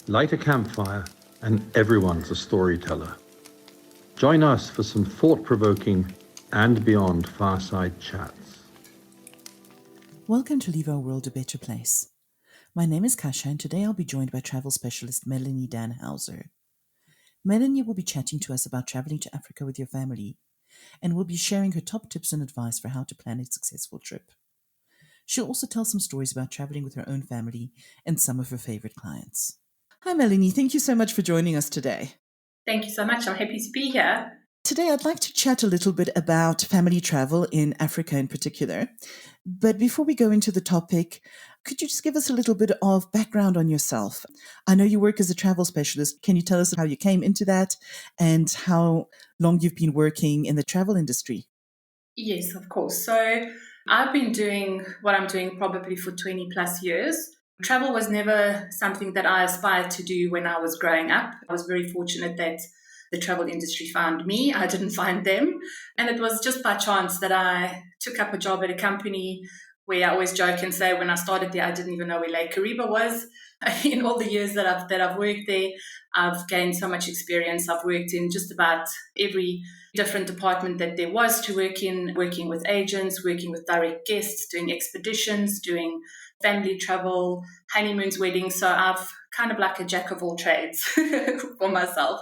Light a campfire, and everyone's a storyteller. Join us for some thought-provoking and beyond fireside chats. Welcome to Leave Our World a Better Place. My name is Kasha, and today I'll be joined by travel specialist Melanie Dannhauser. Melanie will be chatting to us about traveling to Africa with your family, and will be sharing her top tips and advice for how to plan a successful trip. She'll also tell some stories about traveling with her own family and some of her favorite clients. Hi, Melanie. Thank you so much for joining us today. Thank you so much. I'm happy to be here. Today, I'd like to chat a little bit about family travel in Africa in particular. But before we go into the topic, could you just give us a little bit of background on yourself? I know you work as a travel specialist. Can you tell us how you came into that and how long you've been working in the travel industry? Yes, of course. So I've been doing what I'm doing probably for 20 plus years. Travel was never something that I aspired to do when I was growing up. I was very fortunate that the travel industry found me. I didn't find them. And it was just by chance that I took up a job at a company where I always joke and say when I started there, I didn't even know where Lake Kariba was. In all the years that I've worked there, I've gained so much experience. I've worked in just about every different department that there was to work in, working with agents, working with direct guests, doing expeditions, doing family travel, honeymoons, weddings. So I've kind of like a jack of all trades for myself.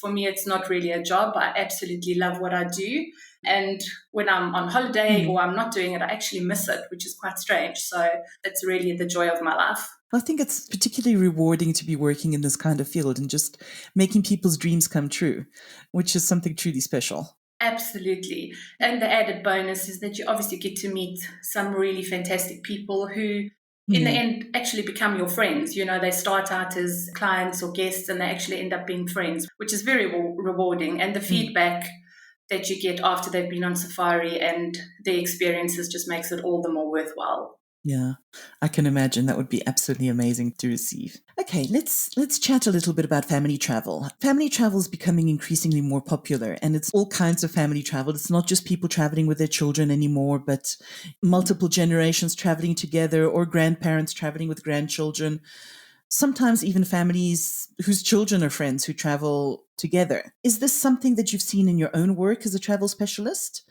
For me, it's not really a job. I absolutely love what I do. And when I'm on holiday or I'm not doing it, I actually miss it, which is quite strange. So it's really the joy of my life. I think it's particularly rewarding to be working in this kind of field and just making people's dreams come true, which is something truly special. Absolutely. And the added bonus is that you obviously get to meet some really fantastic people who, in the end, actually become your friends. You know, they start out as clients or guests and they actually end up being friends, which is very rewarding. And the feedback that you get after they've been on safari and their experiences just makes it all the more worthwhile. Yeah, I can imagine that would be absolutely amazing to receive. Okay, let's chat a little bit about family travel. Family travel is becoming increasingly more popular, and it's all kinds of family travel. It's not just people traveling with their children anymore, but multiple generations traveling together or grandparents traveling with grandchildren. Sometimes even families whose children are friends who travel together. Is this something that you've seen in your own work as a travel specialist?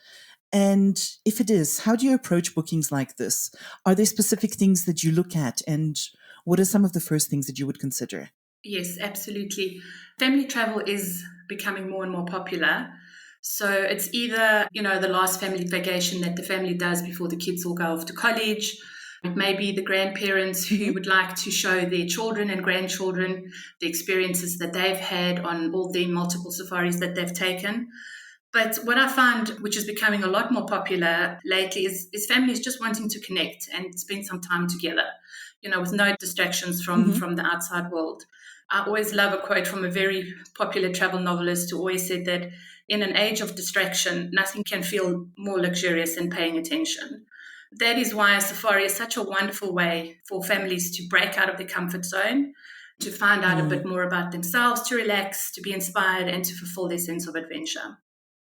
And if it is, how do you approach bookings like this? Are there specific things that you look at? And what are some of the first things that you would consider? Yes, absolutely. Family travel is becoming more and more popular. So it's either, the last family vacation that the family does before the kids all go off to college. It may be the grandparents who would like to show their children and grandchildren the experiences that they've had on all their multiple safaris that they've taken. But what I found, which is becoming a lot more popular lately, is families just wanting to connect and spend some time together, with no distractions from the outside world. I always love a quote from a very popular travel novelist who always said that in an age of distraction, nothing can feel more luxurious than paying attention. That is why a safari is such a wonderful way for families to break out of their comfort zone, to find out a bit more about themselves, to relax, to be inspired, and to fulfill their sense of adventure.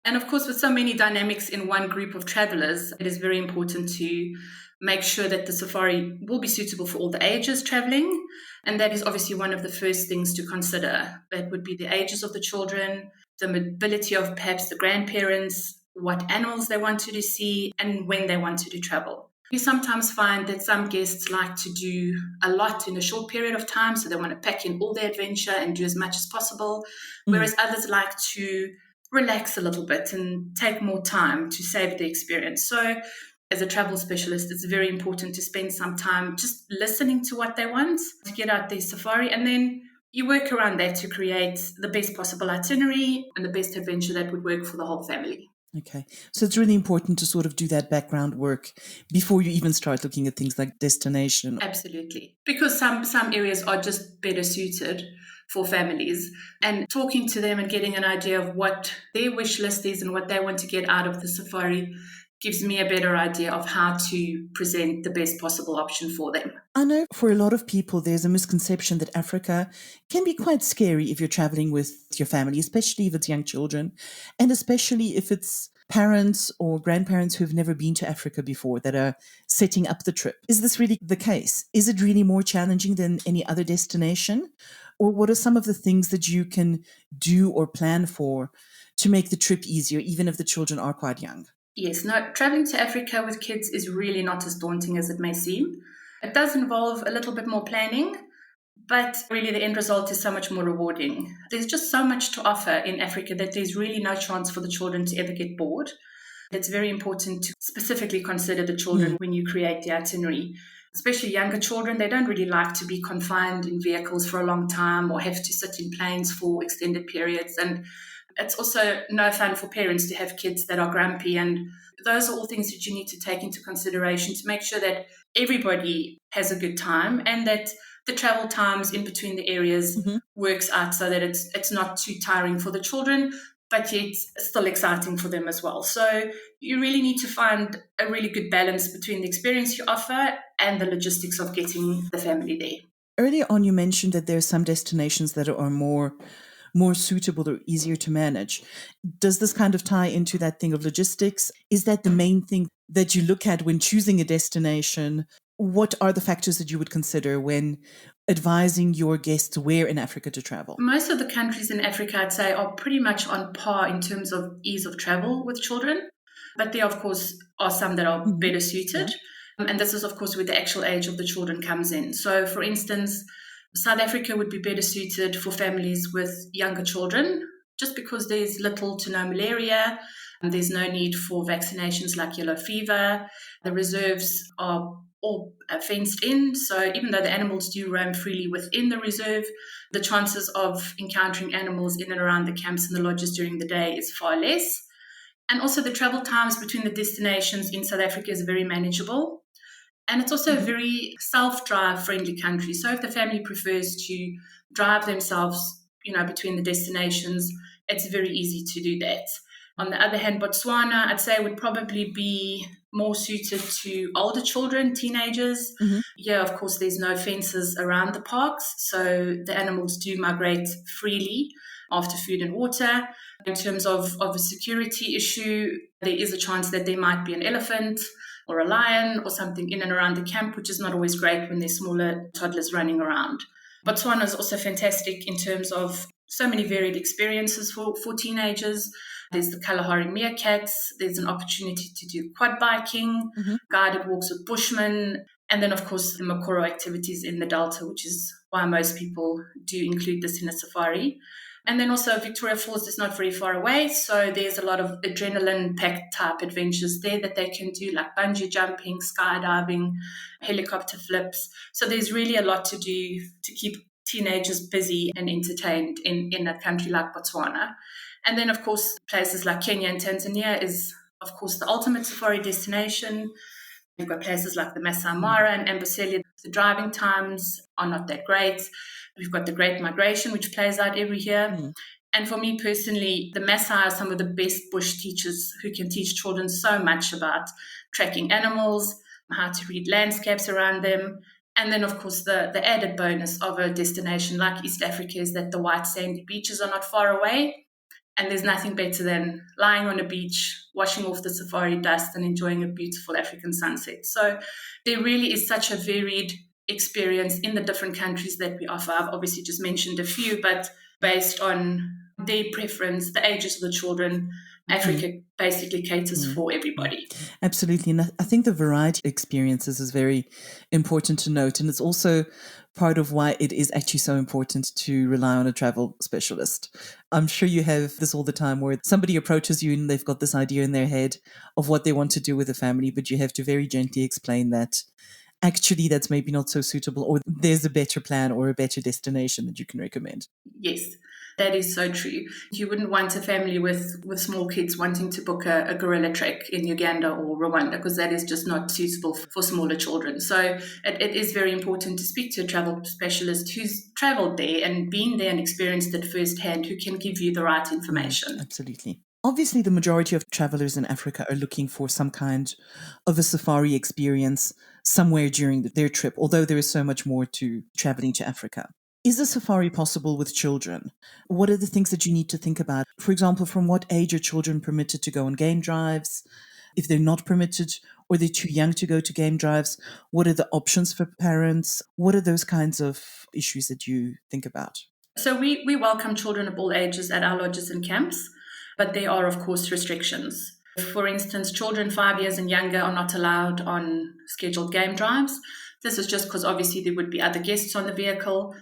And of course, with so many dynamics in one group of travelers, it is very important to make sure that the safari will be suitable for all the ages traveling. And that is obviously one of the first things to consider. That would be the ages of the children, the mobility of perhaps the grandparents, what animals they wanted to see, and when they wanted to travel. You sometimes find that some guests like to do a lot in a short period of time, so they want to pack in all their adventure and do as much as possible, whereas others like to relax a little bit and take more time to savor the experience. So as a travel specialist, it's very important to spend some time just listening to what they want to get out their safari. And then you work around that to create the best possible itinerary and the best adventure that would work for the whole family. Okay. So it's really important to sort of do that background work before you even start looking at things like destination. Absolutely. Because some areas are just better suited for families, and talking to them and getting an idea of what their wish list is and what they want to get out of the safari gives me a better idea of how to present the best possible option for them. I know for a lot of people, there's a misconception that Africa can be quite scary if you're traveling with your family, especially if it's young children, and especially if it's parents or grandparents who've never been to Africa before that are setting up the trip. Is this really the case? Is it really more challenging than any other destination? Or what are some of the things that you can do or plan for to make the trip easier, even if the children are quite young? Yes, no, traveling to Africa with kids is really not as daunting as it may seem. It does involve a little bit more planning, but really the end result is so much more rewarding. There's just so much to offer in Africa that there's really no chance for the children to ever get bored. It's very important to specifically consider the children when you create the itinerary. Especially younger children, they don't really like to be confined in vehicles for a long time or have to sit in planes for extended periods. And it's also no fun for parents to have kids that are grumpy. And those are all things that you need to take into consideration to make sure that everybody has a good time and that the travel times in between the areas works out so that it's not too tiring for the children, but yet still exciting for them as well. So you really need to find a really good balance between the experience you offer and the logistics of getting the family there. Earlier on, you mentioned that there are some destinations that are more suitable or easier to manage. Does this kind of tie into that thing of logistics? Is that the main thing that you look at when choosing a destination? What are the factors that you would consider when advising your guests where in Africa to travel? Most of the countries in Africa, I'd say, are pretty much on par in terms of ease of travel with children. But there, of course, are some that are better suited. Yeah. And this is, of course, where the actual age of the children comes in. So, for instance, South Africa would be better suited for families with younger children, just because there's little to no malaria, and there's no need for vaccinations like yellow fever. The reserves are all fenced in, so even though the animals do roam freely within the reserve, the chances of encountering animals in and around the camps and the lodges during the day is far less. And also the travel times between the destinations in South Africa is very manageable. And it's also a very self-drive friendly country. So if the family prefers to drive themselves, between the destinations, it's very easy to do that. On the other hand, Botswana, I'd say, would probably be more suited to older children, teenagers. Yeah, of course, there's no fences around the parks, so the animals do migrate freely after food and water. In terms of a security issue, there is a chance that there might be an elephant or a lion or something in and around the camp, which is not always great when there's smaller toddlers running around. Botswana is also fantastic in terms of so many varied experiences for teenagers. There's the Kalahari meerkats. There's an opportunity to do quad biking, guided walks with bushmen, and then, of course, the Makoro activities in the Delta, which is why most people do include this in a safari. And then also Victoria Falls is not very far away, so there's a lot of adrenaline-packed type adventures there that they can do, like bungee jumping, skydiving, helicopter flips. So there's really a lot to do to keep teenagers busy and entertained in a country like Botswana. And then, of course, places like Kenya and Tanzania is, of course, the ultimate safari destination. You've got places like the Masai Mara and Amboseli. The driving times are not that great. We've got the Great Migration, which plays out every year. And for me personally, the Maasai are some of the best bush teachers who can teach children so much about tracking animals, how to read landscapes around them. And then, of course, the added bonus of a destination like East Africa is that the white sandy beaches are not far away. And there's nothing better than lying on a beach, washing off the safari dust and enjoying a beautiful African sunset. So there really is such a varied experience in the different countries that we offer. I've obviously just mentioned a few, but based on their preference, the ages of the children, Africa basically caters for everybody. Absolutely. And I think the variety of experiences is very important to note. And it's also part of why it is actually so important to rely on a travel specialist. I'm sure you have this all the time where somebody approaches you and they've got this idea in their head of what they want to do with the family, but you have to very gently explain that actually that's maybe not so suitable, or there's a better plan or a better destination that you can recommend. Yes, that is so true. You wouldn't want a family with small kids wanting to book a gorilla trek in Uganda or Rwanda, because that is just not suitable for smaller children. So it is very important to speak to a travel specialist who's traveled there and been there and experienced it firsthand, who can give you the right information. Absolutely. Obviously, the majority of travelers in Africa are looking for some kind of a safari experience somewhere during their trip, although there is so much more to traveling to Africa. Is a safari possible with children? What are the things that you need to think about? For example, from what age are children permitted to go on game drives? If they're not permitted or they're too young to go to game drives, what are the options for parents? What are those kinds of issues that you think about? So we welcome children of all ages at our lodges and camps, but there are, of course, restrictions. For instance, children 5 years and younger are not allowed on scheduled game drives. This is just because obviously there would be other guests on the vehicle,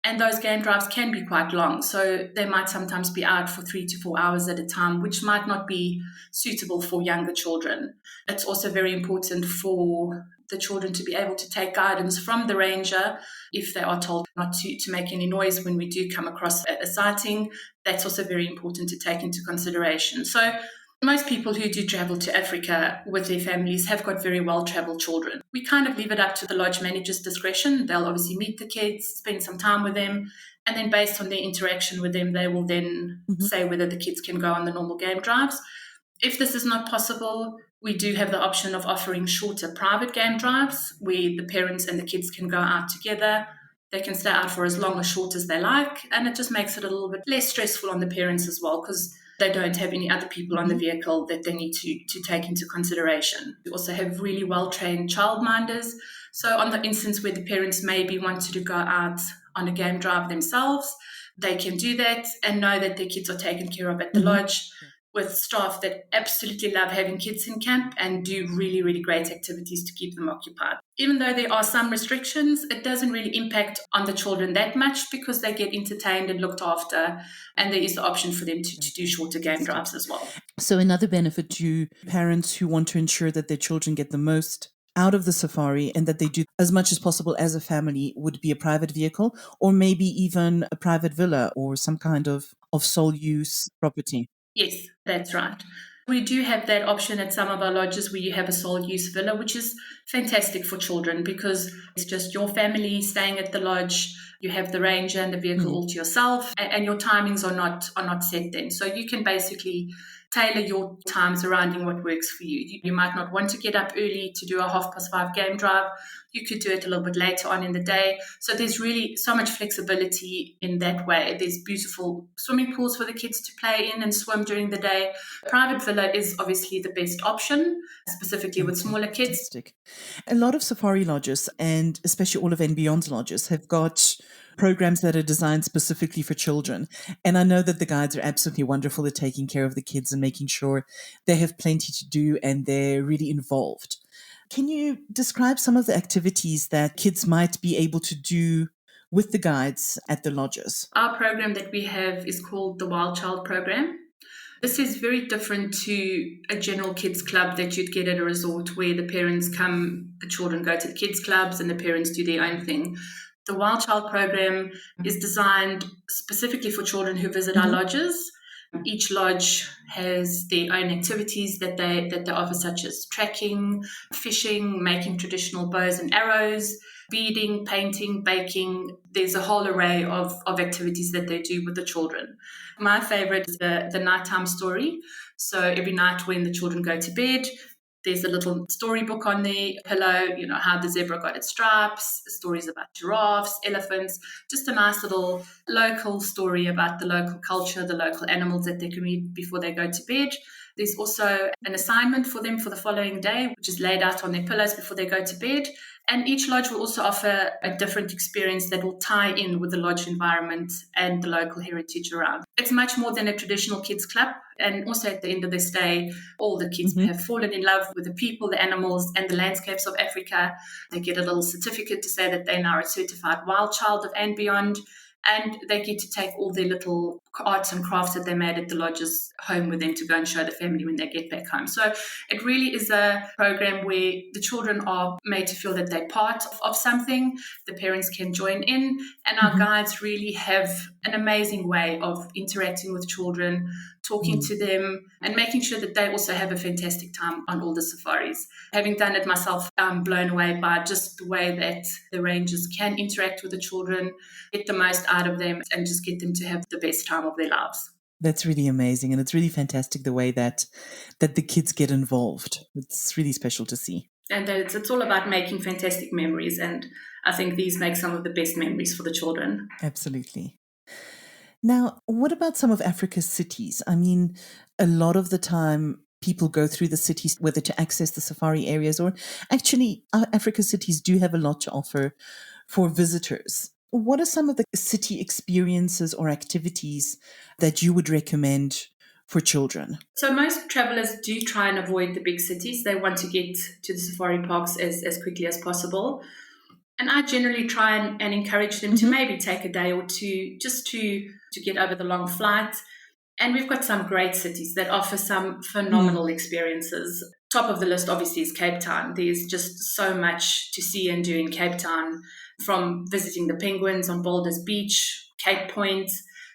and those game drives can be quite long. So they might sometimes be out for 3 to 4 hours at a time, which might not be suitable for younger children. It's also very important for the children to be able to take guidance from the ranger if they are told not to make any noise when we do come across a sighting. That's also very important to take into consideration. So most people who do travel to Africa with their families have got very well-traveled children. We kind of leave it up to the lodge manager's discretion. They'll obviously meet the kids, spend some time with them, and then based on their interaction with them, they will then say whether the kids can go on the normal game drives. If this is not possible, we do have the option of offering shorter private game drives where the parents and the kids can go out together. They can stay out for as long or short as they like, and it just makes it a little bit less stressful on the parents as well because they don't have any other people on the vehicle that they need to take into consideration. We also have really well-trained childminders. So on the instance where the parents maybe wanted to go out on a game drive themselves, they can do that and know that their kids are taken care of at the lodge with staff that absolutely love having kids in camp and do really, really great activities to keep them occupied. Even though there are some restrictions, it doesn't really impact on the children that much because they get entertained and looked after, and there is the option for them to do shorter game drives as well. So another benefit to parents who want to ensure that their children get the most out of the safari and that they do as much as possible as a family would be a private vehicle or maybe even a private villa or some kind of sole use property. Yes, that's right. We do have that option at some of our lodges where you have a sole use villa, which is fantastic for children because it's just your family staying at the lodge. You have the ranger and the vehicle all to yourself, and your timings are not set then. So you can basically tailor your times around what works for you. You might not want to get up early to do a 5:30 game drive. You could do it a little bit later on in the day. So there's really so much flexibility in that way. There's beautiful swimming pools for the kids to play in and swim during the day. Private villa is obviously the best option, specifically with smaller kids. Fantastic. A lot of safari lodges, and especially all of and beyond lodges, have got programs that are designed specifically for children. And I know that the guides are absolutely wonderful at taking care of the kids and making sure they have plenty to do and they're really involved. Can you describe some of the activities that kids might be able to do with the guides at the lodges? Our program that we have is called the Wild Child Program. This is very different to a general kids club that you'd get at a resort where the parents come, the children go to the kids clubs and the parents do their own thing. The Wild Child Program is designed specifically for children who visit our lodges. Each lodge has their own activities that they offer, such as trekking, fishing, making traditional bows and arrows, beading, painting, baking. There's a whole array of activities that they do with the children. My favorite is the nighttime story. So every night when the children go to bed, there's a little storybook on the pillow, how the zebra got its stripes, stories about giraffes, elephants, just a nice little local story about the local culture, the local animals that they can read before they go to bed. There's also an assignment for them for the following day, which is laid out on their pillows before they go to bed. And each lodge will also offer a different experience that will tie in with the lodge environment and the local heritage around. It's much more than a traditional kids club. And also at the end of the stay, all the kids have fallen in love with the people, the animals, and the landscapes of Africa. They get a little certificate to say that they now are a certified wild child of and beyond. And they get to take all their little arts and crafts that they made at the lodges home with them to go and show the family when they get back home. So it really is a program where the children are made to feel that they're part of something. The parents can join in, and our guides really have an amazing way of interacting with children, talking to them, and making sure that they also have a fantastic time on all the safaris. Having done it myself, I'm blown away by just the way that the rangers can interact with the children, get the most out of them, and just get them to have the best time of their lives. That's really amazing. And it's really fantastic the way that the kids get involved. It's really special to see. And it's all about making fantastic memories. And I think these make some of the best memories for the children. Absolutely. Now, what about some of Africa's cities? I mean, a lot of the time people go through the cities, whether to access the safari areas or actually, Africa's cities do have a lot to offer for visitors. What are some of the city experiences or activities that you would recommend for children? So most travelers do try and avoid the big cities. They want to get to the safari parks as quickly as possible. And I generally try and encourage them to maybe take a day or two just to get over the long flight. And we've got some great cities that offer some phenomenal experiences. Top of the list, obviously, is Cape Town. There's just so much to see and do in Cape Town, from visiting the penguins on Boulders Beach, Cape Point.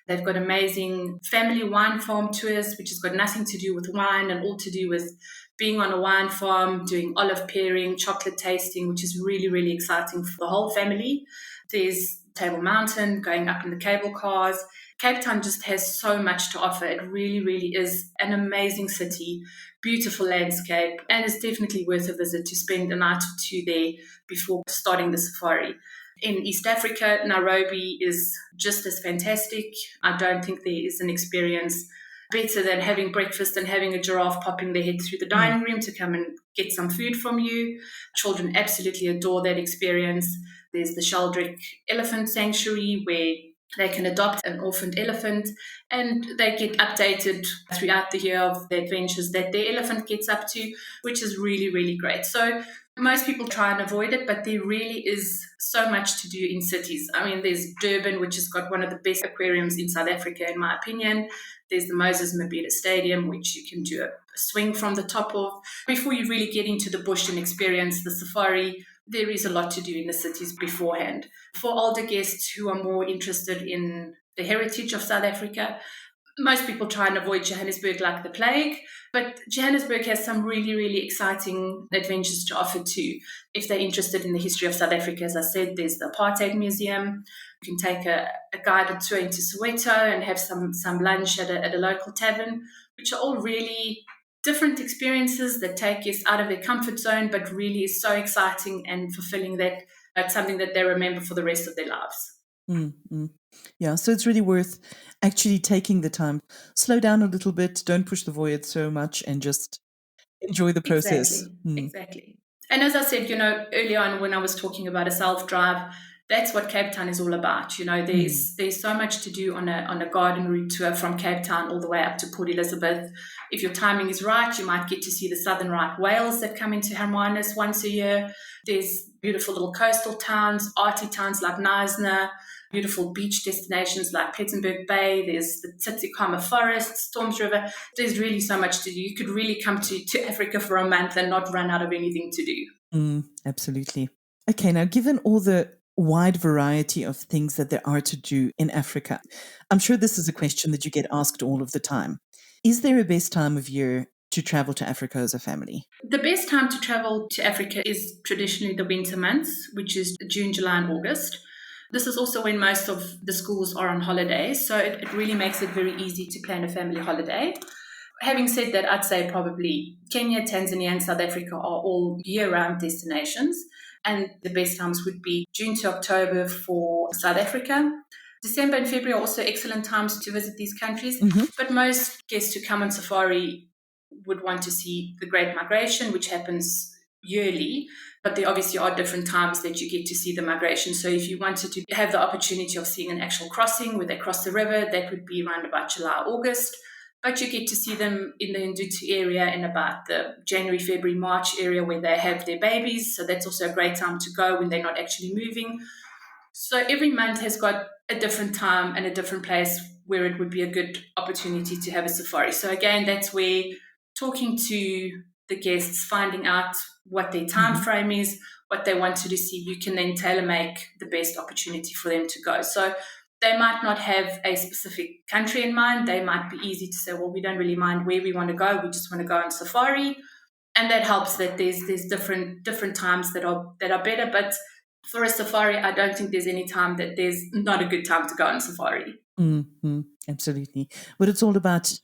They've got amazing family wine farm tours, which has got nothing to do with wine and all to do with being on a wine farm, doing olive pairing, chocolate tasting, which is really, really exciting for the whole family. There's Table Mountain, going up in the cable cars. Cape Town just has so much to offer. It really, really is an amazing city, beautiful landscape, and it's definitely worth a visit to spend a night or two there before starting the safari. In East Africa, Nairobi is just as fantastic. I don't think there is an experience better than having breakfast and having a giraffe popping their head through the dining room to come and get some food from you. Children absolutely adore that experience. There's the Sheldrick Elephant Sanctuary, where they can adopt an orphaned elephant and they get updated throughout the year of the adventures that their elephant gets up to, which is really, really great. So most people try and avoid it, but there really is so much to do in cities. I mean, there's Durban, which has got one of the best aquariums in South Africa, in my opinion. There's the Moses Mabhida Stadium, which you can do a swing from the top of. Before you really get into the bush and experience the safari, there is a lot to do in the cities beforehand. For older guests who are more interested in the heritage of South Africa, most people try and avoid Johannesburg like the plague, but Johannesburg has some really, really exciting adventures to offer too. If they're interested in the history of South Africa, as I said, there's the Apartheid Museum. You can take a guided tour into Soweto and have some lunch at a local tavern, which are all really different experiences that take us out of their comfort zone, but really is so exciting and fulfilling that it's something that they remember for the rest of their lives. Mm-hmm. Yeah, so it's really worth actually taking the time, slow down a little bit, don't push the voyage so much, and just enjoy the process. Exactly. And as I said, early on when I was talking about a self-drive, that's what Cape Town is all about. There's so much to do on a garden route tour from Cape Town all the way up to Port Elizabeth. If your timing is right, you might get to see the southern right whales that come into Hermanus once a year. There's beautiful little coastal towns, arty towns like Knysna, beautiful beach destinations like Plettenberg Bay. There's the Tsitsikamma Forest, Storms River. There's really so much to do. You could really come to Africa for a month and not run out of anything to do. Absolutely. Okay, now given all the wide variety of things that there are to do in Africa, I'm sure this is a question that you get asked all of the time. Is there a best time of year to travel to Africa as a family? The best time to travel to Africa is traditionally the winter months, which is June, July, and August. This is also when most of the schools are on holiday, so it really makes it very easy to plan a family holiday. Having said that, I'd say probably Kenya, Tanzania, and South Africa are all year-round destinations, and the best times would be June to October for South Africa. December and February are also excellent times to visit these countries, but most guests who come on safari would want to see the Great Migration, which happens yearly, but there obviously are different times that you get to see the migration. So if you wanted to have the opportunity of seeing an actual crossing where they cross the river, that would be around about July, August. But you get to see them in the Ndutu area in about the January, February, March area where they have their babies. So that's also a great time to go when they're not actually moving. So every month has got a different time and a different place where it would be a good opportunity to have a safari. So again, that's where talking to the guests, finding out what their time frame is, what they want to see, you can then tailor make the best opportunity for them to go. So they might not have a specific country in mind. They might be easy to say, well, we don't really mind where we want to go. We just want to go on safari. And that helps that there's different times that are better. But for a safari, I don't think there's any time that there's not a good time to go on safari. Absolutely. But it's all about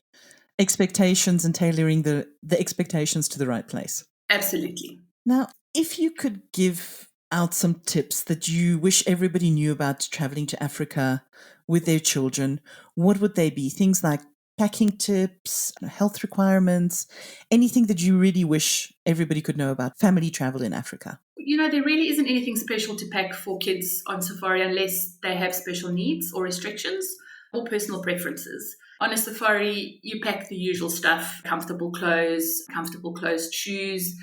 expectations and tailoring the expectations to the right place. Absolutely. Now, If you could give out some tips that you wish everybody knew about traveling to Africa with their children, what would they be? Things like packing tips, health requirements, anything that you really wish everybody could know about family travel in Africa? There really isn't anything special to pack for kids on safari unless they have special needs or restrictions or personal preferences. On a safari, you pack the usual stuff: comfortable closed shoes,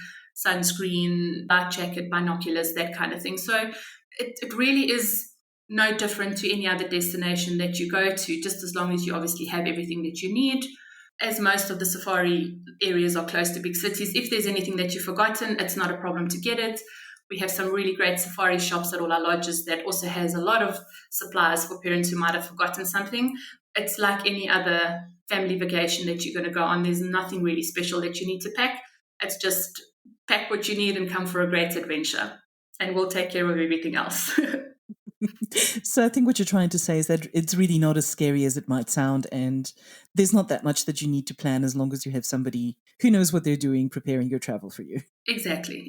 sunscreen, light jacket, binoculars, that kind of thing. So it really is no different to any other destination that you go to, just as long as you obviously have everything that you need. As most of the safari areas are close to big cities, if there's anything that you've forgotten, it's not a problem to get it. We have some really great safari shops at all our lodges that also has a lot of supplies for parents who might have forgotten something. It's like any other family vacation that you're going to go on. There's nothing really special that you need to pack. It's just pack what you need and come for a great adventure. And we'll take care of everything else. So I think what you're trying to say is that it's really not as scary as it might sound, and there's not that much that you need to plan as long as you have somebody who knows what they're doing preparing your travel for you. Exactly.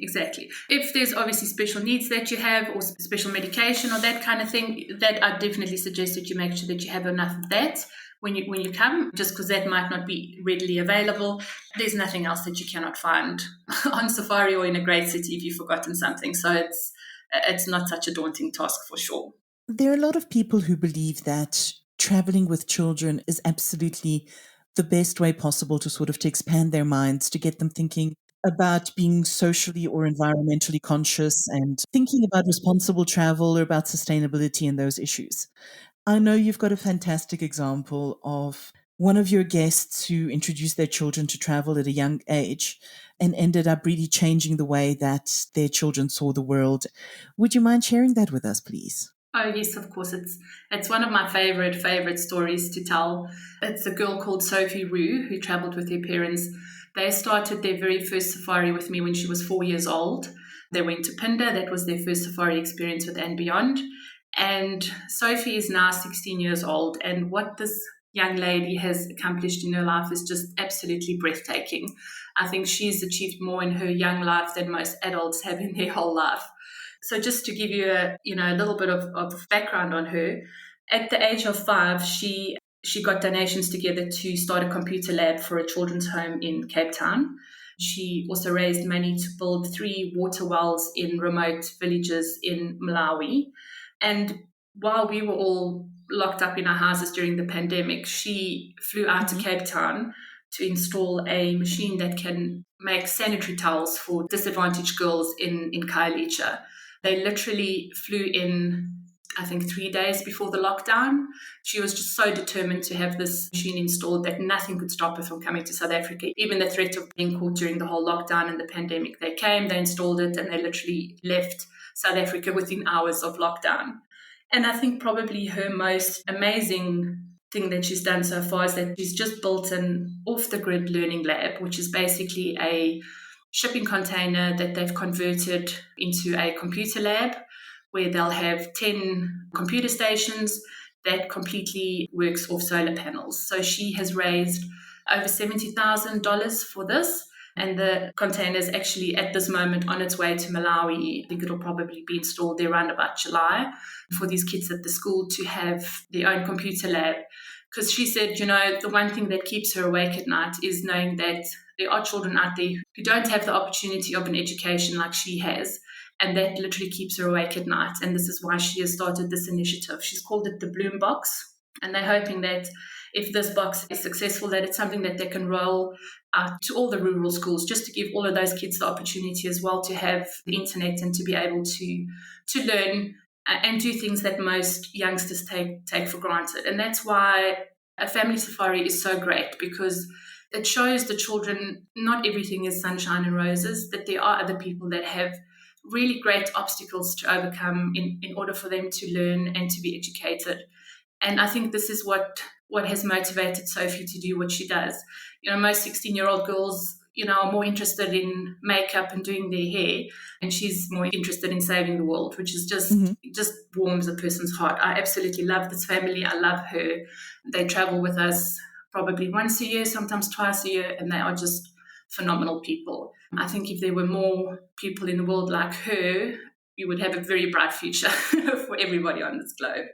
If there's obviously special needs that you have or special medication or that kind of thing, that I definitely suggest that you make sure that you have enough of that when you come, just because that might not be readily available. There's nothing else that you cannot find on safari or in a great city if you've forgotten something. So it's not such a daunting task for sure. There are a lot of people who believe that traveling with children is absolutely the best way possible to expand their minds, to get them thinking about being socially or environmentally conscious and thinking about responsible travel or about sustainability and those issues. I know you've got a fantastic example of one of your guests who introduced their children to travel at a young age and ended up really changing the way that their children saw the world. Would you mind sharing that with us, please? Oh yes, of course. It's one of my favorite stories to tell. It's a girl called Sophie Rue who traveled with her parents. They started their very first safari with me when she was 4 years old. They went to Pinda. That was their first safari experience with And Beyond. And Sophie is now 16 years old. And what this young lady has accomplished in her life is just absolutely breathtaking. I think she's achieved more in her young life than most adults have in their whole life. So just to give you a little bit of background on her, at the age of 5, she got donations together to start a computer lab for a children's home in Cape Town. She also raised money to build 3 water wells in remote villages in Malawi. And while we were all locked up in our houses during the pandemic, she flew out to Cape Town to install a machine that can make sanitary towels for disadvantaged girls in Khayelitsha. They literally flew in, I think, 3 days before the lockdown. She was just so determined to have this machine installed that nothing could stop her from coming to South Africa. Even the threat of being caught during the whole lockdown and the pandemic, they came, they installed it, and they literally left South Africa within hours of lockdown. And I think probably her most amazing thing that she's done so far is that she's just built an off-the-grid learning lab, which is basically a shipping container that they've converted into a computer lab where they'll have 10 computer stations that completely works off solar panels. So she has raised over $70,000 for this. And the container is actually at this moment on its way to Malawi. I think it'll probably be installed there around about July for these kids at the school to have their own computer lab. Because she said, the one thing that keeps her awake at night is knowing that there are children out there who don't have the opportunity of an education like she has. And that literally keeps her awake at night. And this is why she has started this initiative. She's called it the Bloom Box. And they're hoping that if this box is successful, that it's something that they can roll out to all the rural schools, just to give all of those kids the opportunity as well to have the internet and to be able to learn and do things that most youngsters take for granted. And that's why a family safari is so great, because it shows the children not everything is sunshine and roses, that there are other people that have really great obstacles to overcome in order for them to learn and to be educated. And I think this is what has motivated Sophie to do what she does. Most 16-year-old girls, are more interested in makeup and doing their hair, and she's more interested in saving the world, which is just warms a person's heart. I absolutely love this family. I love her. They travel with us probably once a year, sometimes twice a year, and they are just phenomenal people. I think if there were more people in the world like her, we would have a very bright future for everybody on this globe.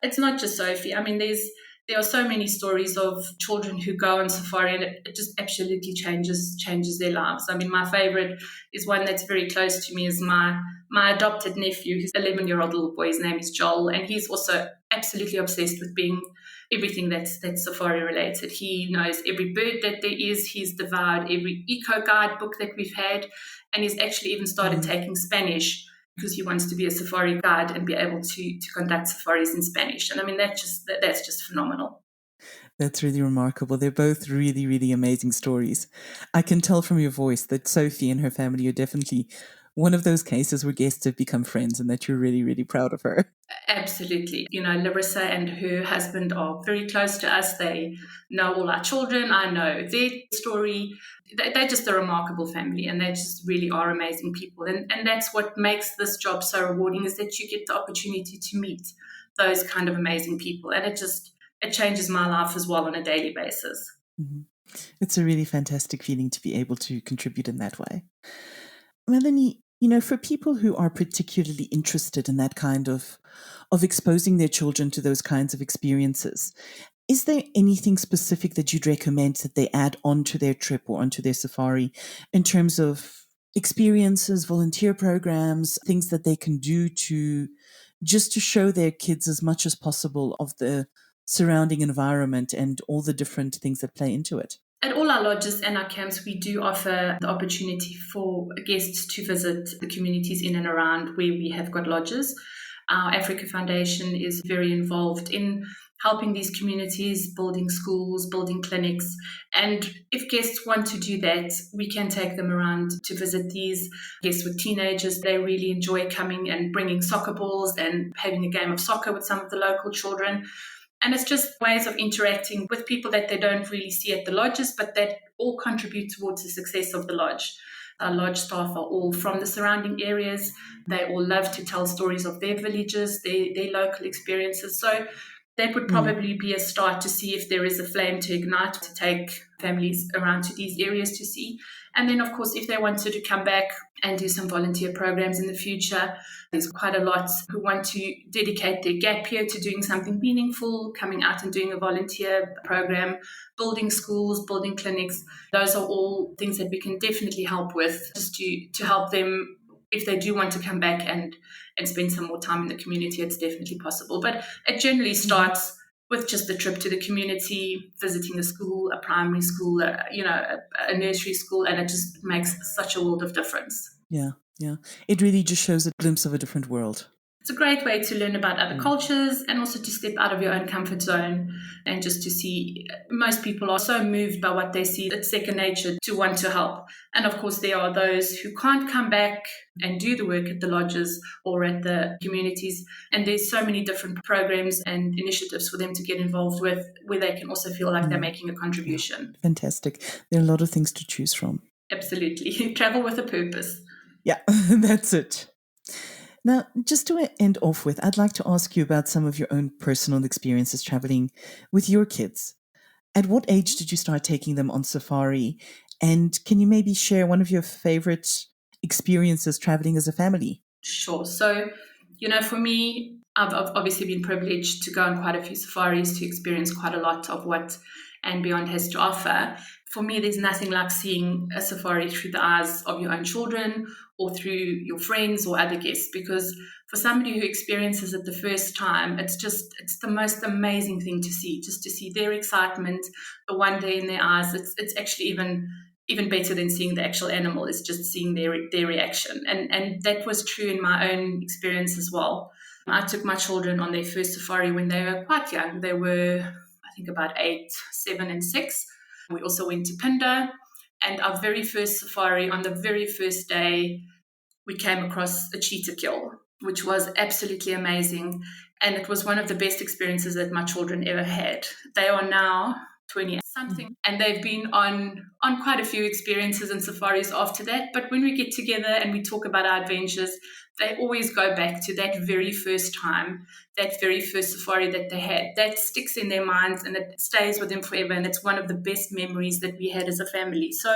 It's not just Sophie. I mean, there are so many stories of children who go on safari, and it just absolutely changes their lives. I mean, my favorite is one that's very close to me, is my adopted nephew. His 11-year-old little boy. His name is Joel, and he's also absolutely obsessed with being everything that's safari related. He knows every bird that there is. He's devoured every eco guide book that we've had, and he's actually even started taking Spanish, because he wants to be a safari guide and be able to conduct safaris in Spanish. And I mean, that's just phenomenal. That's really remarkable. They're both really, really amazing stories. I can tell from your voice that Sophie and her family are definitely one of those cases where guests have become friends and that you're really, really proud of her. Absolutely. You know, Larissa and her husband are very close to us. They know all our children. I know their story. They're just a remarkable family, and they just really are amazing people. And that's what makes this job so rewarding, is that you get the opportunity to meet those kind of amazing people. And it changes my life as well on a daily basis. Mm-hmm. It's a really fantastic feeling to be able to contribute in that way. Melanie, for people who are particularly interested in that kind of exposing their children to those kinds of experiences, is there anything specific that you'd recommend that they add onto their trip or onto their safari in terms of experiences, volunteer programs, things that they can do to show their kids as much as possible of the surrounding environment and all the different things that play into it? At all our lodges and our camps, we do offer the opportunity for guests to visit the communities in and around where we have got lodges. Our Africa Foundation is very involved in helping these communities, building schools, building clinics. And if guests want to do that, we can take them around to visit these guests with teenagers. They really enjoy coming and bringing soccer balls and having a game of soccer with some of the local children. And it's just ways of interacting with people that they don't really see at the lodges, but that all contribute towards the success of the lodge. Our lodge staff are all from the surrounding areas. They all love to tell stories of their villages, their local experiences. So that would probably be a start to see if there is a flame to ignite, to take families around to these areas to see. And then, of course, if they wanted to come back and do some volunteer programs in the future, there's quite a lot who want to dedicate their gap year to doing something meaningful, coming out and doing a volunteer program, building schools, building clinics. Those are all things that we can definitely help with, just to help them if they do want to come back and spend some more time in the community. It's definitely possible. But it generally starts with just the trip to the community, visiting a school, a primary school, a nursery school, and it just makes such a world of difference. Yeah. It really just shows a glimpse of a different world. It's a great way to learn about other cultures, and also to step out of your own comfort zone, and just to see. Most people are so moved by what they see, it's second nature to want to help. And of course, there are those who can't come back and do the work at the lodges or at the communities. And there's so many different programs and initiatives for them to get involved with, where they can also feel like they're making a contribution. Yeah. Fantastic. There are a lot of things to choose from. Absolutely. Travel with a purpose. Yeah, that's it. Now, just to end off with, I'd like to ask you about some of your own personal experiences traveling with your kids. At what age did you start taking them on safari? And can you maybe share one of your favorite experiences traveling as a family? Sure. So, for me, I've obviously been privileged to go on quite a few safaris, to experience quite a lot of what And Beyond has to offer. For me, there's nothing like seeing a safari through the eyes of your own children or through your friends or other guests, because for somebody who experiences it the first time, it's the most amazing thing to see, just to see their excitement, the wonder in their eyes. It's actually even better than seeing the actual animal, is just seeing their reaction. And that was true in my own experience as well. I took my children on their first safari when they were quite young. They were, I think, about 8, 7, and 6. We also went to Pinda, and our very first safari, on the very first day, we came across a cheetah kill, which was absolutely amazing. And it was one of the best experiences that my children ever had. They are now 20 something, and they've been on quite a few experiences and safaris after that. But when we get together and we talk about our adventures, they always go back to that very first time, that very first safari that they had. That sticks in their minds and it stays with them forever. And it's one of the best memories that we had as a family. So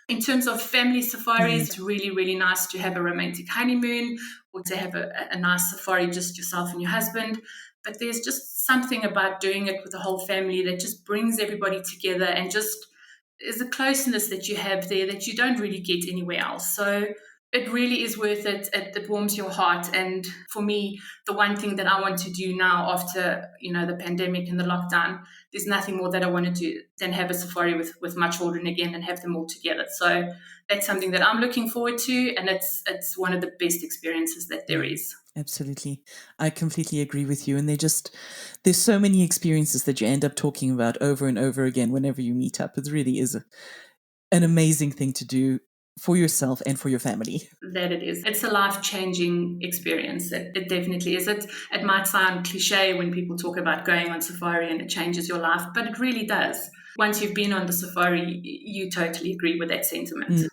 In terms of family safaris, it's really, really nice to have a romantic honeymoon or to have a nice safari, just yourself and your husband. But there's just something about doing it with the whole family that just brings everybody together and just is a closeness that you have there that you don't really get anywhere else. So it really is worth it. It warms your heart. And for me, the one thing that I want to do now after, the pandemic and the lockdown, there's nothing more that I want to do than have a safari with my children again and have them all together. So that's something that I'm looking forward to. And it's one of the best experiences that there is. Absolutely. I completely agree with you. And there's so many experiences that you end up talking about over and over again whenever you meet up. It really is an amazing thing to do for yourself and for your family. That it is. It's a life-changing experience. It definitely is. It might sound cliche when people talk about going on safari and it changes your life, but it really does. Once you've been on the safari, you totally agree with that sentiment.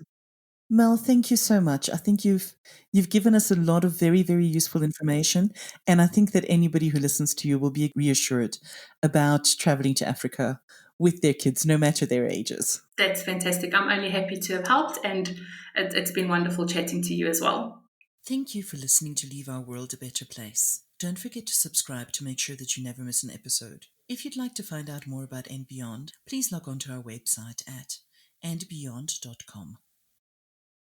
Mel, thank you so much. I think you've given us a lot of very, very useful information. And I think that anybody who listens to you will be reassured about traveling to Africa with their kids, no matter their ages. That's fantastic. I'm only happy to have helped, and it's been wonderful chatting to you as well. Thank you for listening to Leave Our World a Better Place. Don't forget to subscribe to make sure that you never miss an episode. If you'd like to find out more about And Beyond, please log on to our website at andbeyond.com.